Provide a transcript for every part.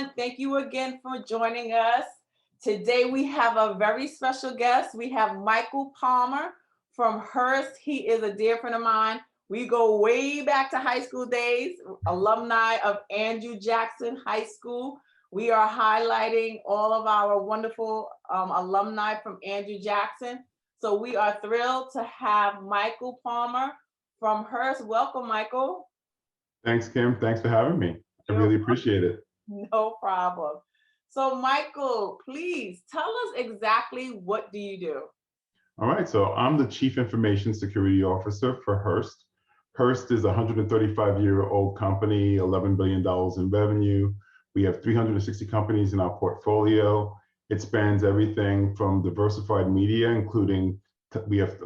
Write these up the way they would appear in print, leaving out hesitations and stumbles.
everyone. Thank you again for joining us. Today we have a very special guest. We have Michael Palmer from Hearst. He is a dear friend of mine. We go way back to high school days, alumni of Andrew Jackson High School. We are highlighting all of our wonderful alumni from Andrew Jackson. So we are thrilled to have Michael Palmer from Hearst. Welcome, Michael. Thanks, Kim. Thanks for having me. I really appreciate it. No problem. So Michael, please tell us exactly what do you do? All right, so I'm the Chief Information Security Officer for Hearst. Hearst is a 135-year-old company, $11 billion in revenue. We have 360 companies in our portfolio. It spans everything from diversified media, including we have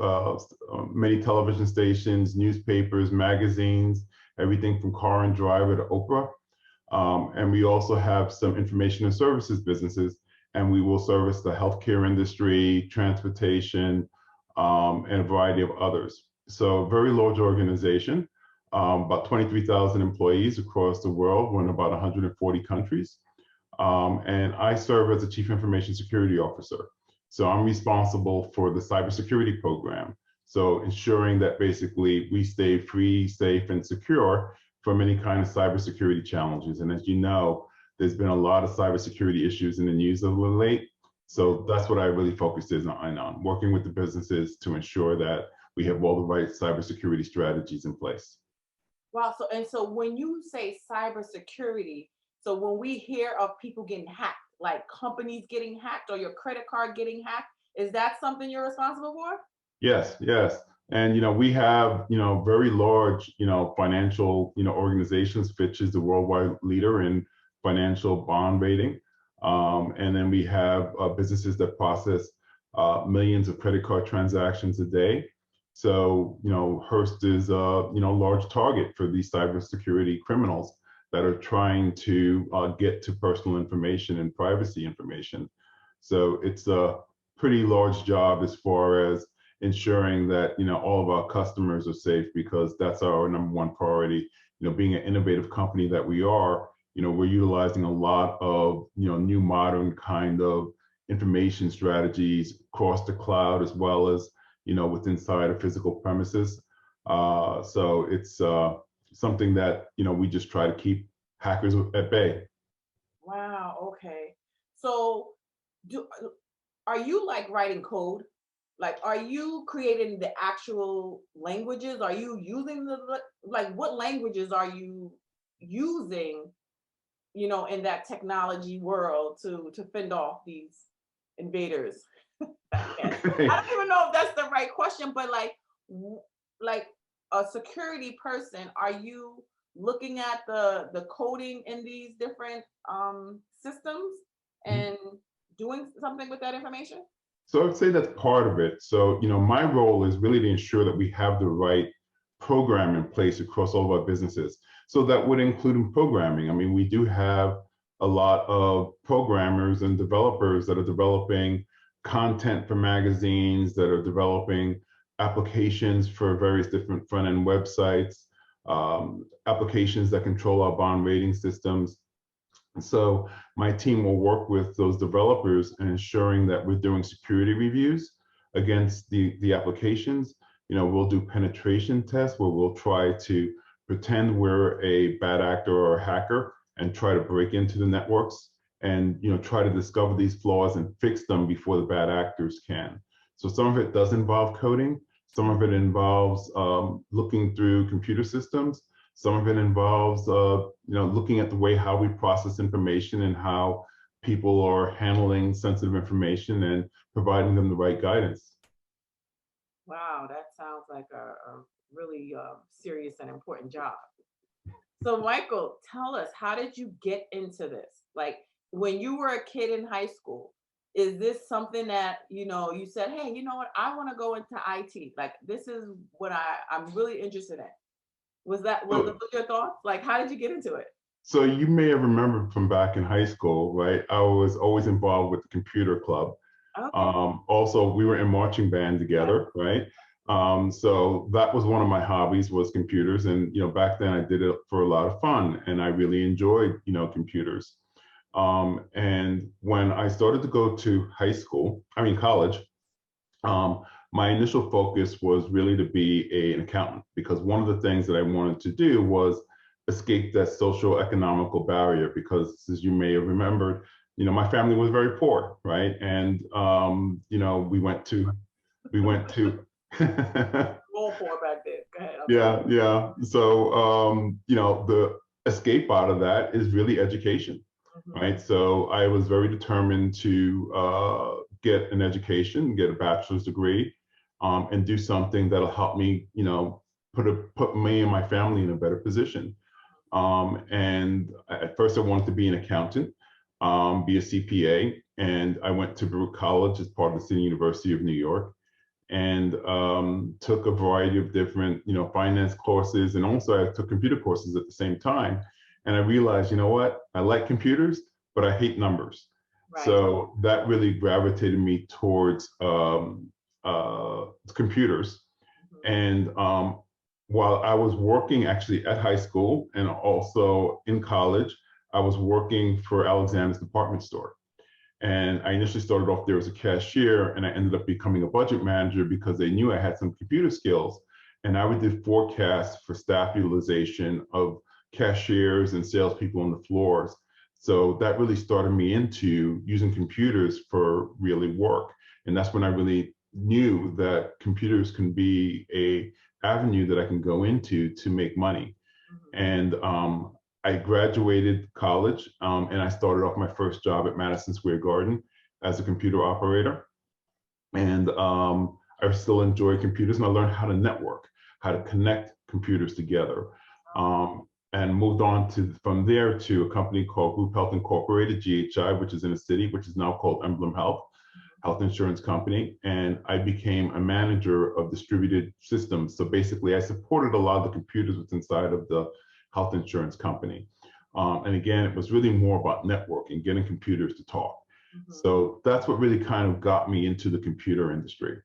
many television stations, newspapers, magazines, everything from Car and Driver to Oprah. And we also have some information and services businesses, and we will service the healthcare industry, transportation, and a variety of others. So very large organization, about 23,000 employees across the world. We're in about 140 countries. And I serve as the Chief Information Security Officer. So I'm responsible for the cybersecurity program. So ensuring that basically we stay free, safe, and secure from any kind of cybersecurity challenges. And as you know, there's been a lot of cybersecurity issues in the news of late. So that's what I really focused on, working with the businesses to ensure that we have all the right cybersecurity strategies in place. Wow. So when you say cybersecurity, so when we hear of people getting hacked, like companies getting hacked or your credit card getting hacked, is that something you're responsible for? Yes, yes. And we have very large financial organizations. Fitch is the worldwide leader in financial bond rating, and then we have businesses that process millions of credit card transactions a day. So Hearst is a large target for these cybersecurity criminals that are trying to get to personal information and privacy information. So it's a pretty large job as far as ensuring that all of our customers are safe, because that's our number one priority. Being an innovative company that we are, we're utilizing a lot of new modern kind of information strategies across the cloud, as well as with inside of physical premises. So it's something that we just try to keep hackers at bay. Wow. Okay. So are you like writing code? Like, are you creating the actual languages? Are you using what languages are you using, in that technology world to fend off these invaders? Okay. I don't even know if that's the right question, but like a security person, are you looking at the coding in these different systems and doing something with that information? So I would say that's part of it. So, my role is really to ensure that we have the right program in place across all of our businesses. So that would include programming. I mean, we do have a lot of programmers and developers that are developing content for magazines, that are developing applications for various different front-end websites, applications that control our bond rating systems. So my team will work with those developers in ensuring that we're doing security reviews against the applications. We'll do penetration tests where we'll try to pretend we're a bad actor or a hacker and try to break into the networks and try to discover these flaws and fix them before the bad actors can. So some of it does involve coding. Some of it involves looking through computer systems. Some of it involves, looking at the way how we process information and how people are handling sensitive information and providing them the right guidance. Wow, that sounds like a really serious and important job. So, Michael, tell us, how did you get into this? Like, when you were a kid in high school, is this something that you said, hey, you know what, I want to go into IT? Like, this is what I'm really interested in. Was that your thoughts? Like, how did you get into it? So you may have remembered from back in high school, right? I was always involved with the computer club. Okay. Also, we were in marching band together, right? So that was one of my hobbies, was computers. And back then I did it for a lot of fun, and I really enjoyed computers. And when I started to go to college, my initial focus was really to be an accountant, because one of the things that I wanted to do was escape that social economical barrier, because as you may have remembered, my family was very poor, right? And we went to All poor back then. Go ahead. yeah, yeah. So the escape out of that is really education, right? So I was very determined to get an education, get a bachelor's degree, and do something that'll help me, put me and my family in a better position. And at first, I wanted to be an accountant, be a CPA, and I went to Baruch College as part of the City University of New York, and took a variety of different, finance courses, and also I took computer courses at the same time. And I realized, you know what, I like computers, but I hate numbers. Right. So that really gravitated me towards computers. And while I was working actually at high school and also in college, I was working for Alexander's department store. And I initially started off there as a cashier, and I ended up becoming a budget manager because they knew I had some computer skills. And I would do forecasts for staff utilization of cashiers and salespeople on the floors. So that really started me into using computers for really work. And that's when I really knew that computers can be a avenue that I can go into to make money. And I graduated college, and I started off my first job at Madison Square Garden as a computer operator. And I still enjoy computers, and I learned how to network, how to connect computers together. And moved on from there to a company called Group Health Incorporated, GHI, which is in the city, which is now called Emblem Health Insurance Company. And I became a manager of distributed systems. So basically, I supported a lot of the computers within inside of the health insurance company. And again, it was really more about networking, getting computers to talk. So that's what really kind of got me into the computer industry.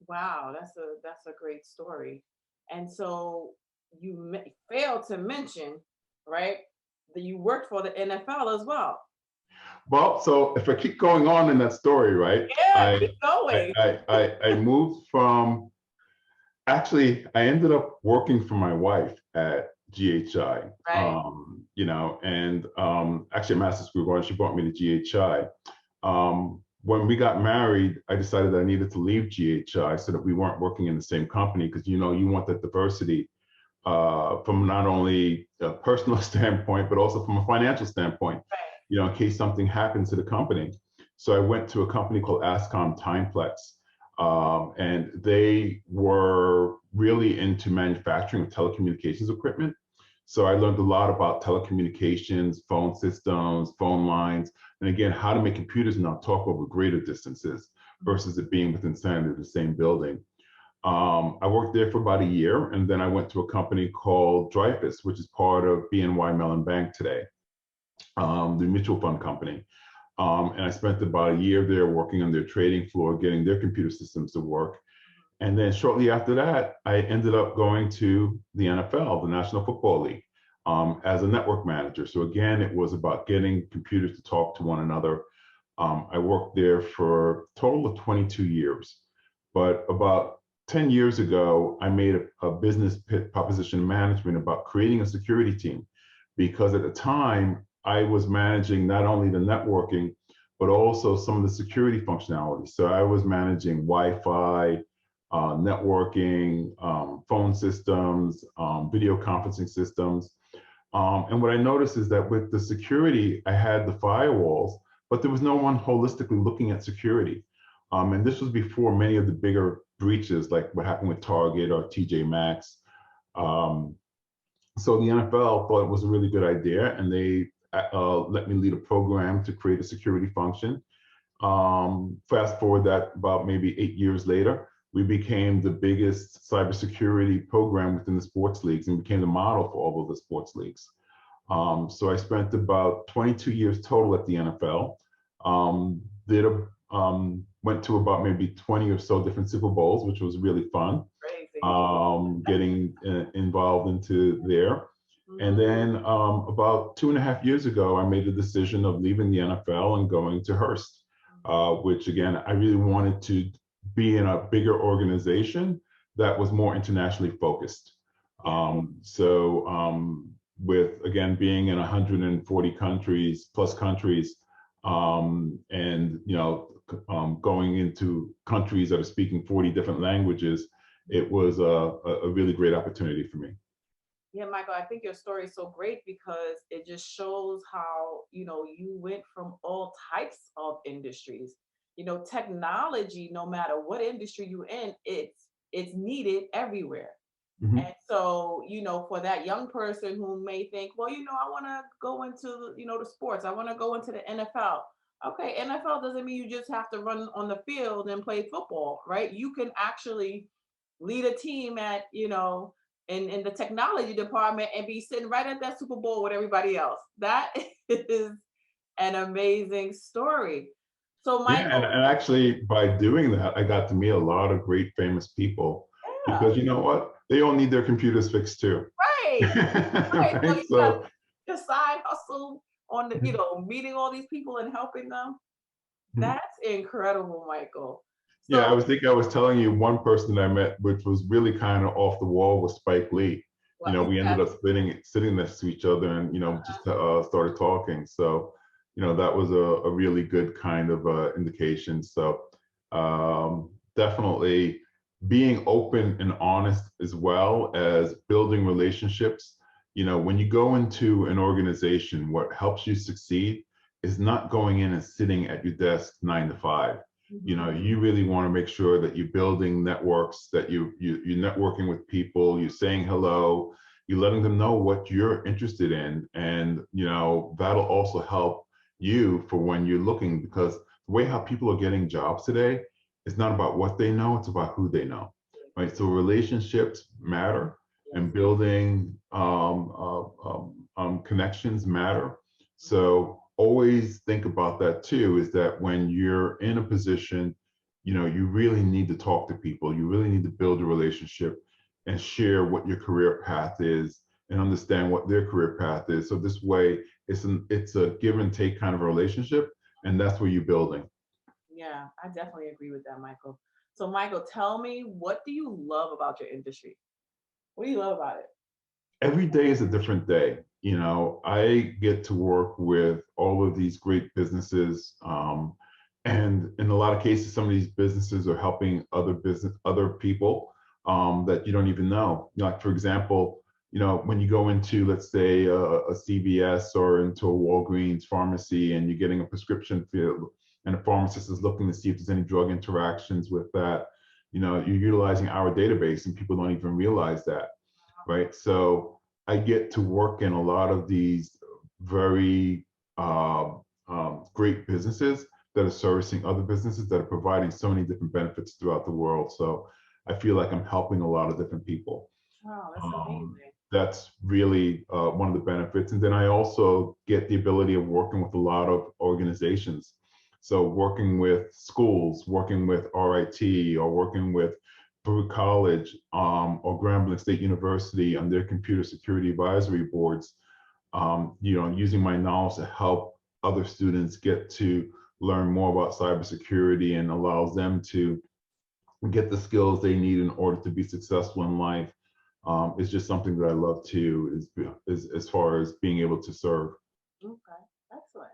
Wow, that's a great story. And so you failed to mention, right, that you worked for the NFL as well. Well, so if I keep going on in that story, right? Yeah, keep going. I moved from, actually, I ended up working for my wife at GHI, Right. And actually at Madison Square Garden, she brought me to GHI. When we got married, I decided that I needed to leave GHI so that we weren't working in the same company, because you want that diversity from not only a personal standpoint, but also from a financial standpoint, in case something happens to the company. So I went to a company called Ascom Timeplex, and they were really into manufacturing of telecommunications equipment. So I learned a lot about telecommunications, phone systems, phone lines, and again, how to make computers now talk over greater distances versus it being within the same building. I worked there for about a year, and then I went to a company called Dreyfus, which is part of BNY Mellon Bank today, the mutual fund company. And I spent about a year there working on their trading floor, getting their computer systems to work. And then shortly after that, I ended up going to the NFL, the National Football League, as a network manager. So again, it was about getting computers to talk to one another. I worked there for a total of 22 years. But about 10 years ago, I made a business proposition management about creating a security team, because at the time, I was managing not only the networking, but also some of the security functionality. So I was managing Wi-Fi, networking, phone systems, video conferencing systems. And what I noticed is that with the security, I had the firewalls, but there was no one holistically looking at security. And this was before many of the bigger breaches, like what happened with Target or TJ Maxx. So the NFL thought it was a really good idea, and they let me lead a program to create a security function. Fast forward that about maybe 8 years later, we became the biggest cybersecurity program within the sports leagues and became the model for all of the sports leagues. So I spent about 22 years total at the NFL. Went to about maybe 20 or so different Super Bowls, which was really fun. Getting involved into there. And then about 2.5 years ago, I made the decision of leaving the NFL and going to Hearst, which again, I really wanted to be in a bigger organization that was more internationally focused. With again being in 140 countries plus countries, and going into countries that are speaking 40 different languages, it was a really great opportunity for me. Yeah, Michael, I think your story is so great because it just shows how, you went from all types of industries. Technology, no matter what industry you're in, it's needed everywhere. Mhm. And so, for that young person who may think, well, I want to go into, the sports, I want to go into the NFL. Okay, NFL doesn't mean you just have to run on the field and play football, right? You can actually lead a team at, in the technology department and be sitting right at that Super Bowl with everybody else. That is an amazing story. So, Yeah, and, Michael, and actually by doing that, I got to meet a lot of great famous people yeah, because you know what? They all need their computers fixed too. right, right. So Right? you got So, your side hustle on the, meeting all these people and helping them. mhm. That's incredible, Michael. Yeah, So, I was telling you one person that I met, which was really kind of off the wall, was Spike Lee. We ended yes, up sitting next to each other and, just started talking. So, that was a really good kind of indication. So, definitely being open and honest as well as building relationships. When you go into an organization, what helps you succeed is not going in and sitting at your desk 9 to 5. You really want to make sure that you're building networks, that you're networking with people, you're saying hello, you're letting them know what you're interested in, and that'll also help you for when you're looking, because the way how people are getting jobs today is not about what they know, it's about who they know, right? So relationships matter, yes, and building connections matter. So always think about that too, is that when you're in a position, you really need to talk to people. You really need to build a relationship and share what your career path is and understand what their career path is. So this way it's a give and take kind of a relationship, and that's where you're building. yeah, I definitely agree with that, Michael. So, Michael, tell me, what do you love about your industry? What do you love about it? Every day is a different day. I get to work with all of these great businesses, and in a lot of cases, some of these businesses are helping other people that you don't even know. Like for example, when you go into, let's say, a CVS or into a Walgreens pharmacy, and you're getting a prescription filled, and the pharmacist is looking to see if there's any drug interactions with that. You're utilizing our database, and people don't even realize that, right? So I get to work in a lot of these very great businesses that are servicing other businesses that are providing so many different benefits throughout the world. So I feel like I'm helping a lot of different people. Wow, that's amazing. That's really one of the benefits. And then I also get the ability of working with a lot of organizations. So working with schools, working with RIT, or working with Brewer College, or Grambling State University on their computer security advisory boards, using my knowledge to help other students get to learn more about cybersecurity, and allows them to get the skills they need in order to be successful in life. Is just something that I love too, is as far as being able to serve. Okay, excellent.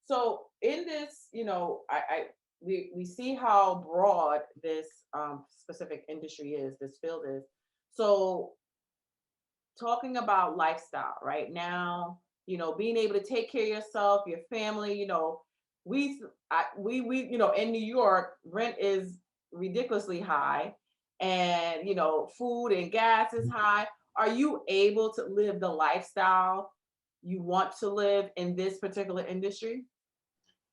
So in this, we see how broad this specific industry is, this field is. So talking about lifestyle right now, being able to take care of yourself, your family, we we in New York, rent is ridiculously high, and food and gas is high. Are you able to live the lifestyle you want to live in this particular industry?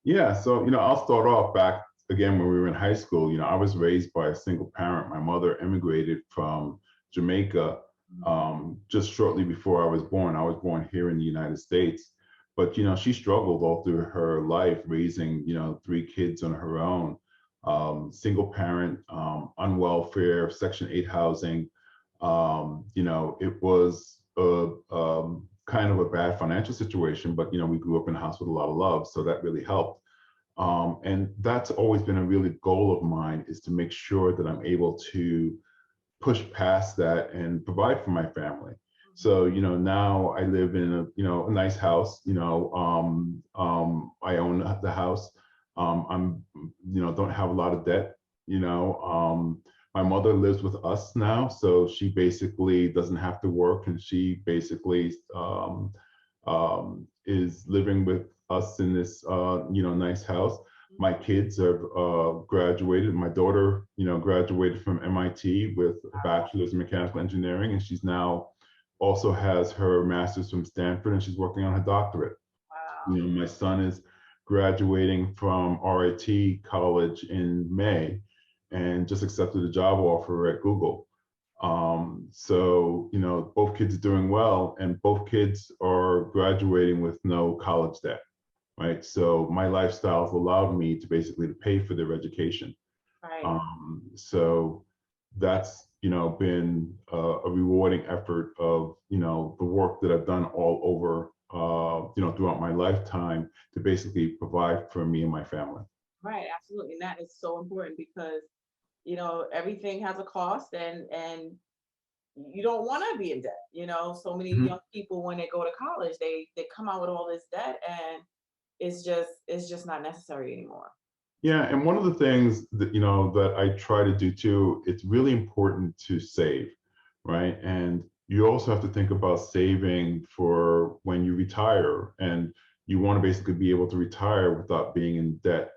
Yeah, so I'll start off back again when we were in high school. I was raised by a single parent. My mother immigrated from Jamaica just shortly before I was born. I was born here in the United States, but she struggled all through her life raising 3 kids on her own. Single parent, on welfare, Section 8 housing. It was kind of a bad financial situation, but we grew up in a house with a lot of love, so that really helped. And that's always been a really goal of mine, is to make sure that I'm able to push past that and provide for my family. So, now I live in a nice house. I own the house. Don't have a lot of debt. My mother lives with us now, so she basically doesn't have to work, and she basically is living with us in this nice house. My kids have graduated. My daughter, graduated from MIT with a bachelor's in mechanical engineering, and she's now also has her master's from Stanford, and she's working on her doctorate. Wow. My son is graduating from RIT College in May, and just accepted a job offer at Google. So, both kids are doing well, and both kids are graduating with no college debt, right? So my lifestyle has allowed me to basically to pay for their education. Right. So that's, been a rewarding effort of, the work that I've done all over, throughout my lifetime, to basically provide for me and my family. Right, absolutely. And that is so important because, everything has a cost, and you don't want to be in debt. So many Mhm. young people, when they go to college, they come out with all this debt, and it's just not necessary anymore. Yeah, and one of the things that that I try to do too, it's really important to save, right? And you also have to think about saving for when you retire, and you want to basically be able to retire without being in debt,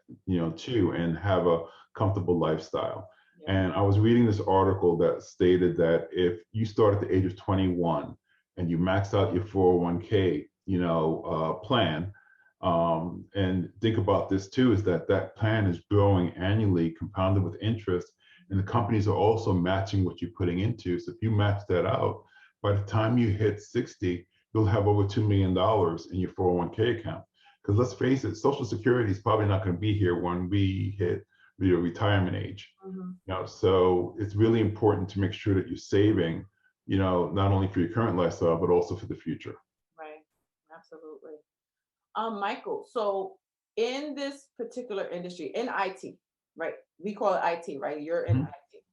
too, and have a comfortable lifestyle. Yeah. And I was reading this article that stated that if you start at the age of 21 and you max out your 401k, plan, and think about this too, is that that plan is growing annually, compounded with interest, and the companies are also matching what you're putting into. So if you match that out, by the time you hit 60, you'll have over $2 million in your 401k account. Because let's face it, Social Security is probably not going to be here when we hit your retirement age. Mhm. So it's really important to make sure that you're saving, not only for your current lifestyle, but also for the future. Right. Absolutely. Michael, so in this particular industry, in IT, right? We call it IT, right? You're in Mhm. IT.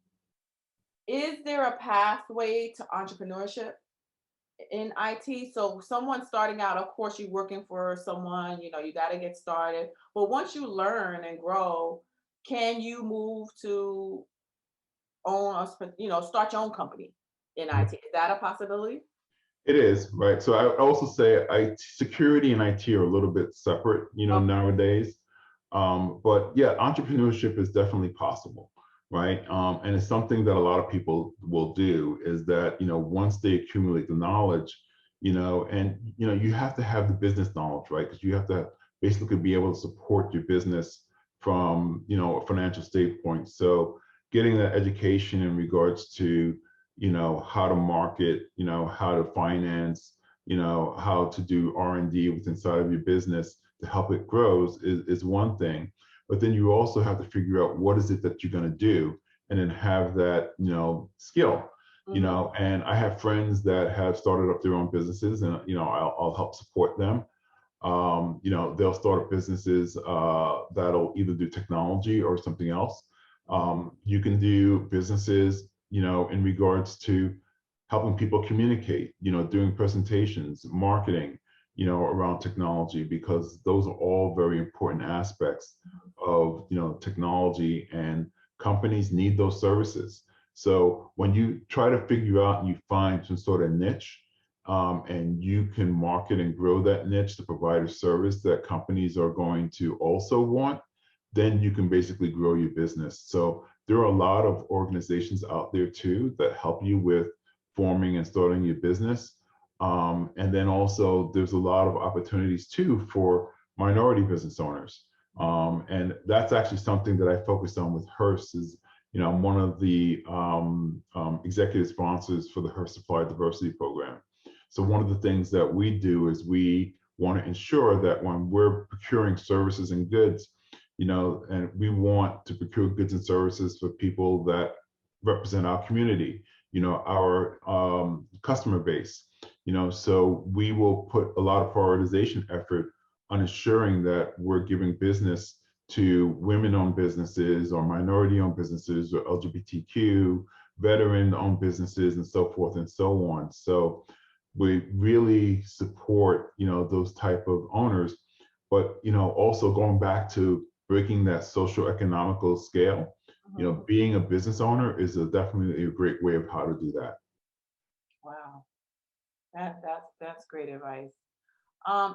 Is there a pathway to entrepreneurship in IT? So someone starting out, of course, you're working for someone, you got to get started. But once you learn and grow, can you move to start your own company in IT? Is that a possibility? It is, right? So I also say security and IT are a little bit separate, Okay. nowadays. But yeah, entrepreneurship is definitely possible, right? And it's something that a lot of people will do, is that, once they accumulate the knowledge, and, you have to have the business knowledge, right? Because you have to basically be able to support your business from, a financial standpoint. So getting that education in regards to, how to market, how to finance, how to do R&D within inside of your business to help it grows is one thing. But then you also have to figure out what is it that you're going to do, and then have that, skill, Mhm. and I have friends that have started up their own businesses, and, I'll help support them. They'll start up businesses that'll either do technology or something else. You can do businesses, in regards to helping people communicate, doing presentations, marketing, around technology, because those are all very important aspects of, technology, and companies need those services. So when you try to figure out and you find some sort of niche, and you can market and grow that niche to provide a service that companies are going to also want, then you can basically grow your business. So there are a lot of organizations out there too that help you with forming and starting your business. And then also there's a lot of opportunities too for minority business owners. And that's actually something that I focus on with Hearst. Is, I'm one of the executive sponsors for the Hearst Supplier Diversity Program. So one of the things that we do is we want to ensure that when we're procuring services and goods, and we want to procure goods and services for people that represent our community, our customer base. So we will put a lot of prioritization effort on ensuring that we're giving business to women-owned businesses or minority-owned businesses or LGBTQ, veteran-owned businesses, and so forth and so on. So we really support, those type of owners, but, also going back to breaking that social economical scale, being a business owner is definitely a great way of how to do that. Wow, that's great advice.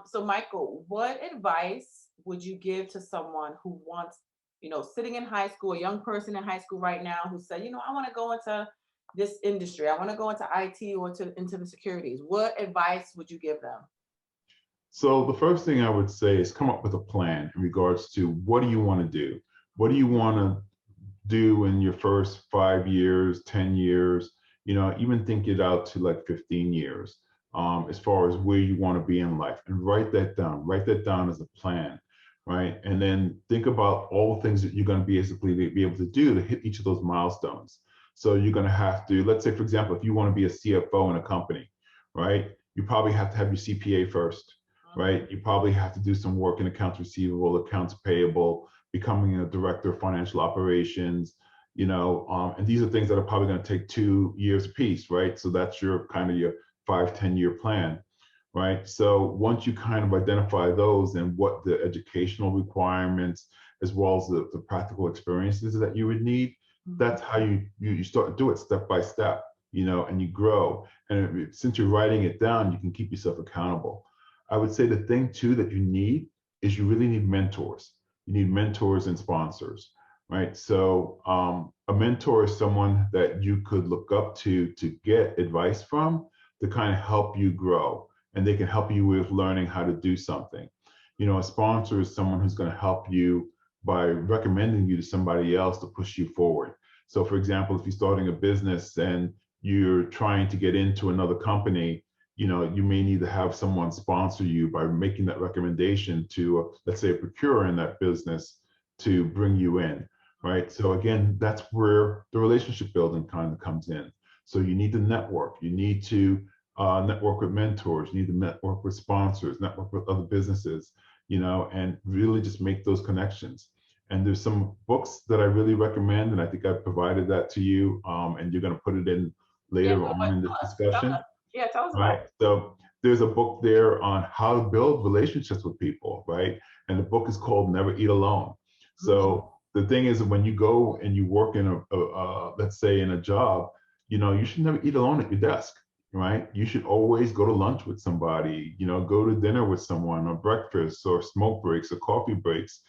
So Michael, what advice would you give to someone who wants, sitting in high school, a young person in high school right now who said, I want to go into this industry, I want to go into IT or into the securities. What advice would you give them? So the first thing I would say is come up with a plan in regards to what do you want to do? What do you want to do in your first 5 years, 10 years, even think it out to like 15 years, as far as where you want to be in life, and write that down as a plan, right? And then think about all the things that you're going to basically be able to do to hit each of those milestones. So you're going to have to, let's say, for example, if you want to be a CFO in a company, right? You probably have to have your CPA first, right? You probably have to do some work in accounts receivable, accounts payable, becoming a director of financial operations, and these are things that are probably going to take 2 years apiece, right? So that's your kind of your 5-10 year plan, right? So once you kind of identify those and what the educational requirements, as well as the practical experiences that you would need, that's how you start to do it step by step, and you grow. And since you're writing it down, you can keep yourself accountable. I would say the thing too that you need is you really need mentors. You need mentors and sponsors, right? So a mentor is someone that you could look up to get advice from, to kind of help you grow, and they can help you with learning how to do something. A sponsor is someone who's going to help you by recommending you to somebody else to push you forward. So for example, if you're starting a business and you're trying to get into another company, you may need to have someone sponsor you by making that recommendation to, let's say, a procurer in that business to bring you in, right? So again, that's where the relationship building kind of comes in. So you need to network. You need to network with mentors. You need to network with sponsors, network with other businesses, and really just make those connections. And there's some books that I really recommend, and I think I've provided that to you, and you're going to put it in later on in this discussion. Yeah, tell us right? So there's a book there on how to build relationships with people, right? And the book is called Never Eat Alone. So the thing is, when you go and you work in let's say in a job, you should never eat alone at your desk, right? You should always go to lunch with somebody, go to dinner with someone, or breakfast, or smoke breaks, or coffee breaks.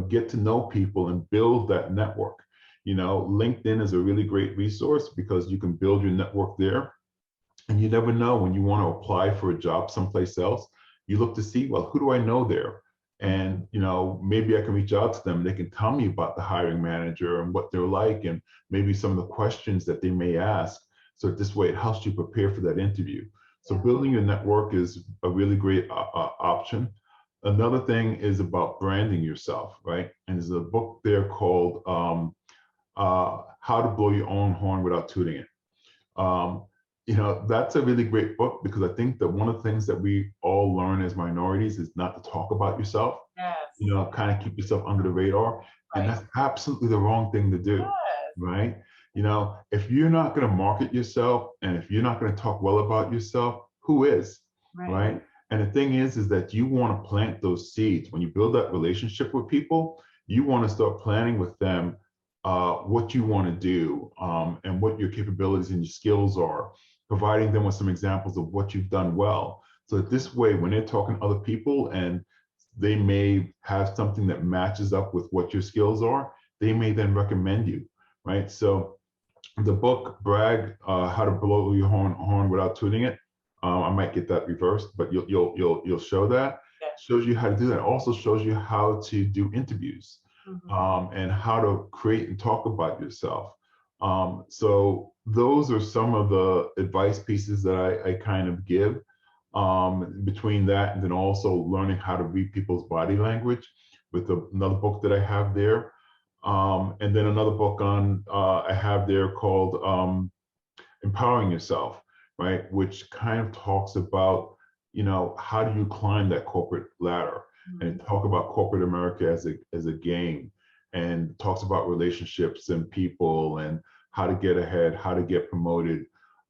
Get to know people and build that network. LinkedIn is a really great resource because you can build your network there. And you never know, when you want to apply for a job someplace else, you look to see, well, who do I know there? And, maybe I can reach out to them and they can tell me about the hiring manager and what they're like, and maybe some of the questions that they may ask. So this way it helps you prepare for that interview. So building your network is a really great option. Another thing is about branding yourself, right? And there's a book there called How to Blow Your Own Horn Without Tooting It. That's a really great book, because I think that one of the things that we all learn as minorities is not to talk about yourself. Yes. Kind of keep yourself under the radar. Right. And that's absolutely the wrong thing to do, yes. Right? If you're not going to market yourself, and if you're not going to talk well about yourself, who is, right? And the thing is that you want to plant those seeds. When you build that relationship with people, you want to start planning with them what you want to do, and what your capabilities and your skills are, providing them with some examples of what you've done well. So that this way, when they're talking to other people and they may have something that matches up with what your skills are, they may then recommend you, right? So the book, Brag, How to Blow Your Horn Without Tooting It, I might get that reversed, but you'll show that. Shows you how to do that. Also shows you how to do interviews. And how to create and talk about yourself. So those are some of the advice pieces that I kind of give, between that and then also learning how to read people's body language with another book that I have there. And then another book I have there called Empowering Yourself, right? Which kind of talks about, how do you climb that corporate ladder, and talk about corporate America as a game, and talks about relationships and people and how to get ahead, how to get promoted.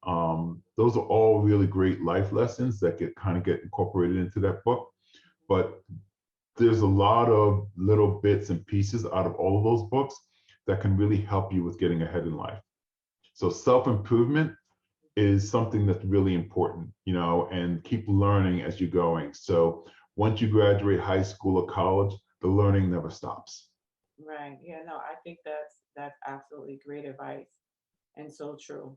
Those are all really great life lessons that get incorporated into that book. But there's a lot of little bits and pieces out of all of those books that can really help you with getting ahead in life. So self-improvement is something that's really important, and keep learning as you're going. So once you graduate high school or college, the learning never stops. Right. Yeah, no, I think that's absolutely great advice and so true.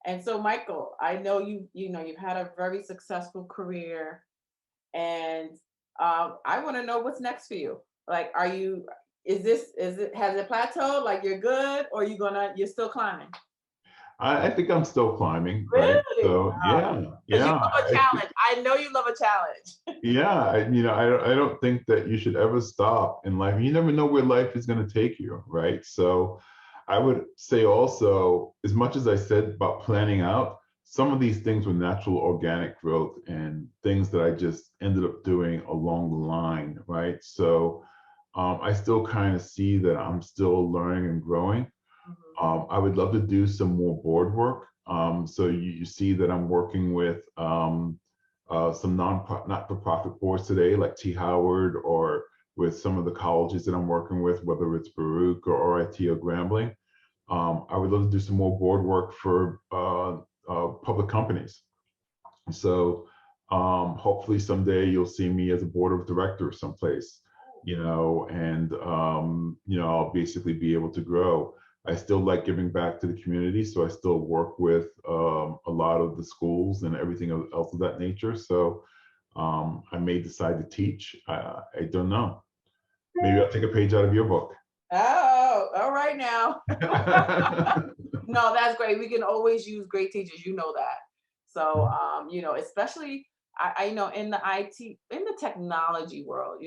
And so Michael, I know you've had a very successful career, and I want to know what's next for you. Like, has it plateaued? Like you're good, or you're still climbing? I think I'm still climbing, right? Really? So Wow. yeah, Because you yeah, love a challenge. I know you love a challenge. yeah. I don't think that you should ever stop in life. You never know where life is going to take you, right? So I would say also, as much as I said about planning out, some of these things were natural organic growth and things that I just ended up doing along the line, right? So I still kind of see that I'm still learning and growing. I would love to do some more board work. So you see that I'm working with some not-for-profit boards today, like T. Howard, or with some of the colleges that I'm working with, whether it's Baruch or RIT or Grambling. I would love to do some more board work for public companies. So hopefully someday you'll see me as a board of directors someplace, and I'll basically be able to grow. I still like giving back to the community, so I still work with a lot of the schools and everything else of that nature. So I may decide to teach. I don't know. Maybe I'll take a page out of your book. Oh, all right now. No, that's great. We can always use great teachers. You know that. So, especially I know in the IT, in the technology world,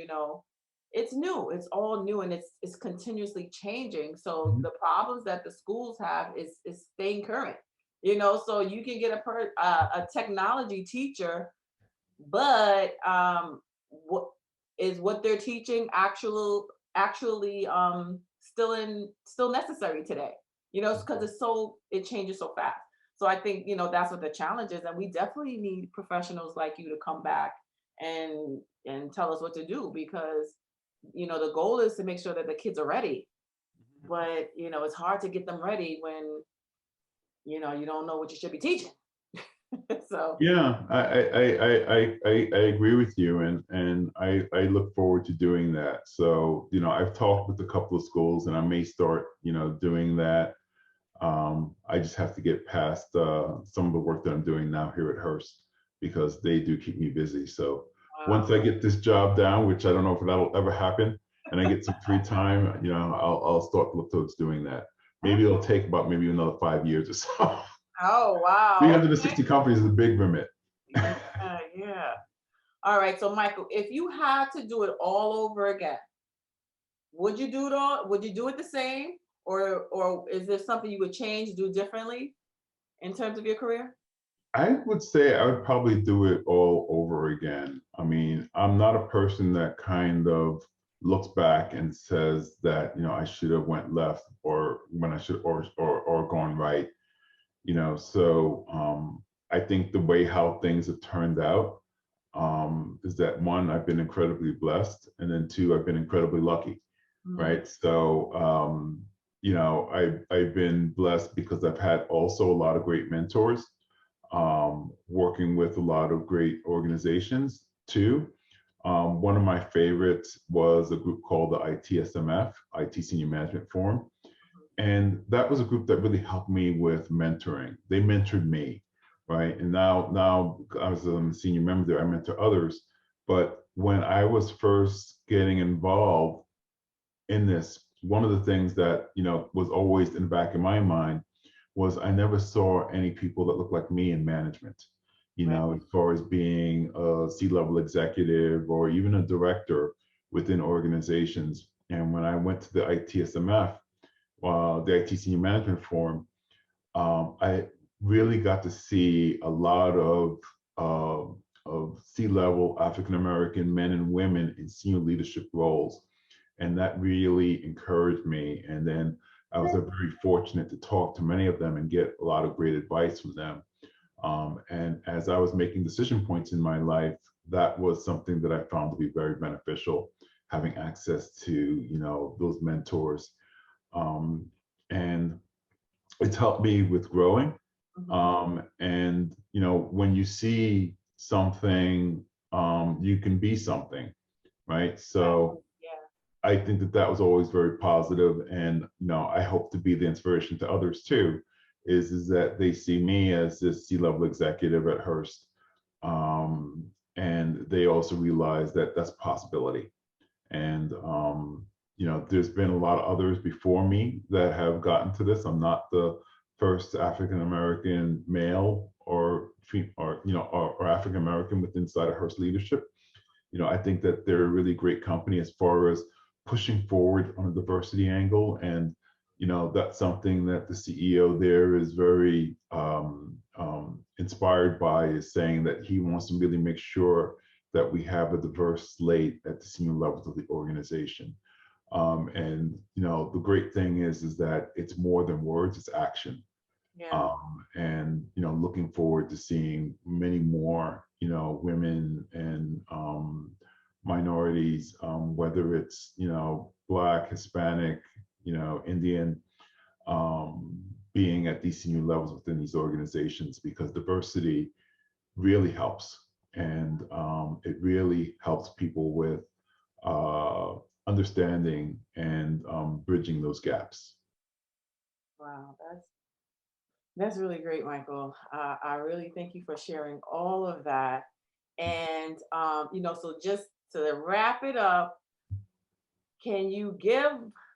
it's new. It's all new, and it's continuously changing. So the problems that the schools have is staying current. So you can get a technology teacher, but what they're teaching actually still necessary today, because it changes so fast. So I think that's what the challenge is, and we definitely need professionals like you to come back and tell us what to do, because the goal is to make sure that the kids are ready, but it's hard to get them ready when you don't know what you should be teaching. So Yeah, I agree with you, and I look forward to doing that. So, I've talked with a couple of schools, and I may start, doing that. I just have to get past some of the work that I'm doing now here at Hearst, because they do keep me busy. So once I get this job down, which I don't know if that'll ever happen, and I get some free time, I'll start to look towards doing that. Maybe it'll take about maybe another 5 years or so. Oh, wow. 360 companies is a big remit. Yeah, yeah. All right. So, Michael, if you had to do it all over again, would you do it all? Would you do it the same, or is there something you would change, do differently in terms of your career? I would say I would probably do it all over again. I mean, I'm not a person that kind of looks back and says that, I should have went left, or when I should, or gone right. So I think the way how things have turned out is that, one, I've been incredibly blessed, and then two, I've been incredibly lucky, right? So I've been blessed because I've had also a lot of great mentors, working with a lot of great organizations too. One of my favorites was a group called the ITSMF, IT Senior Management Forum. And that was a group that really helped me with mentoring. They mentored me, right? And now as a senior member there, I mentor others. But when I was first getting involved in this, one of the things that, was always in the back of my mind was I never saw any people that looked like me in management, as far as being a C-level executive or even a director within organizations. And when I went to the ITSMF, the IT Senior Management Forum, really got to see a lot of C-level African American men and women in senior leadership roles, and that really encouraged me. And then I was very fortunate to talk to many of them and get a lot of great advice from them. And as I was making decision points in my life, that was something that I found to be very beneficial, having access to, those mentors. Um, and it's helped me with growing. Mhm. And, when you see something, you can be something, right? So Yeah. I think that that was always very positive, and I hope to be the inspiration to others too. Is that they see me as this C-level executive at Hearst, and they also realize that that's a possibility. And there's been a lot of others before me that have gotten to this. I'm not the first African American male or African American with inside of Hearst leadership. I think that they're a really great company as far as pushing forward on a diversity angle. And, that's something that the CEO there is very inspired by, is saying that he wants to really make sure that we have a diverse slate at the senior levels of the organization. And, the great thing is that it's more than words, it's action. Yeah. And looking forward to seeing many more women and minorities, whether it's Black, Hispanic, Indian, being at these senior levels within these organizations, because diversity really helps, and it really helps people with uh, understanding and bridging those gaps. Wow, that's really great, Michael. I really thank you for sharing all of that. And so just to wrap it up, can you give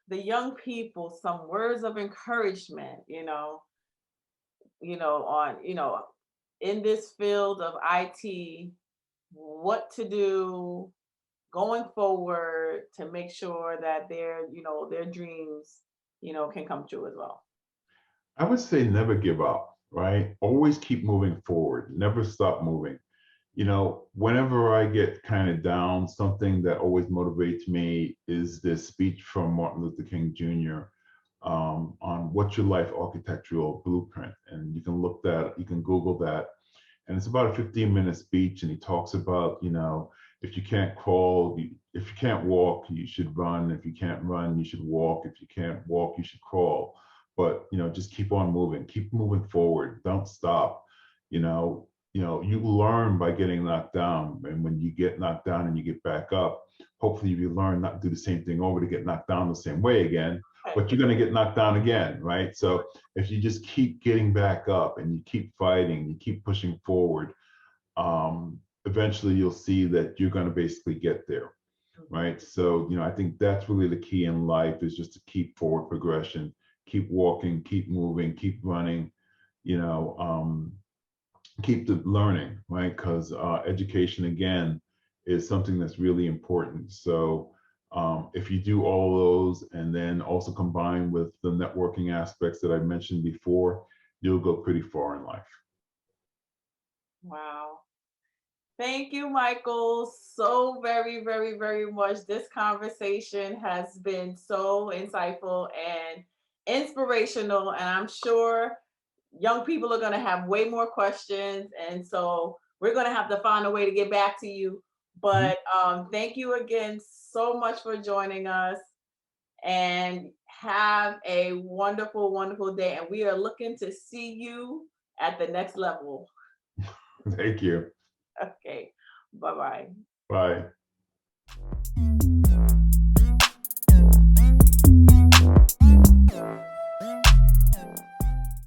the young people some words of encouragement, on, in this field of IT, what to do going forward to make sure that their dreams, can come true as well? I would say never give up, right? Always keep moving forward, never stop moving. Whenever I get kind of down, something that always motivates me is this speech from Martin Luther King Jr. On what's your life architectural blueprint. And you can Google that. And it's about a 15-minute speech. And he talks about, if you can't crawl, if you can't walk, you should run. If you can't run, you should walk. If you can't walk, you should crawl. But, just keep on moving, keep moving forward. Don't stop. You learn by getting knocked down. And when you get knocked down and you get back up, hopefully you learn not to do the same thing over to get knocked down the same way again, but you're going to get knocked down again, right? So if you just keep getting back up and you keep fighting, you keep pushing forward, eventually you'll see that you're going to basically get there, right? So, I think that's really the key in life, is just to keep forward progression, keep walking, keep moving, keep running, you know, um, keep the learning, right? Because education, again, is something that's really important. So if you do all those and then also combine with the networking aspects that I mentioned before, you'll go pretty far in life. Wow. Thank you, Michael, so very, very, very much. This conversation has been so insightful and inspirational, and I'm sure young people are going to have way more questions. And so we're going to have to find a way to get back to you. Mhm. But thank you again so much for joining us, and have a wonderful, wonderful day. And we are looking to see you at the next level. Thank you. Okay. Bye bye. Bye.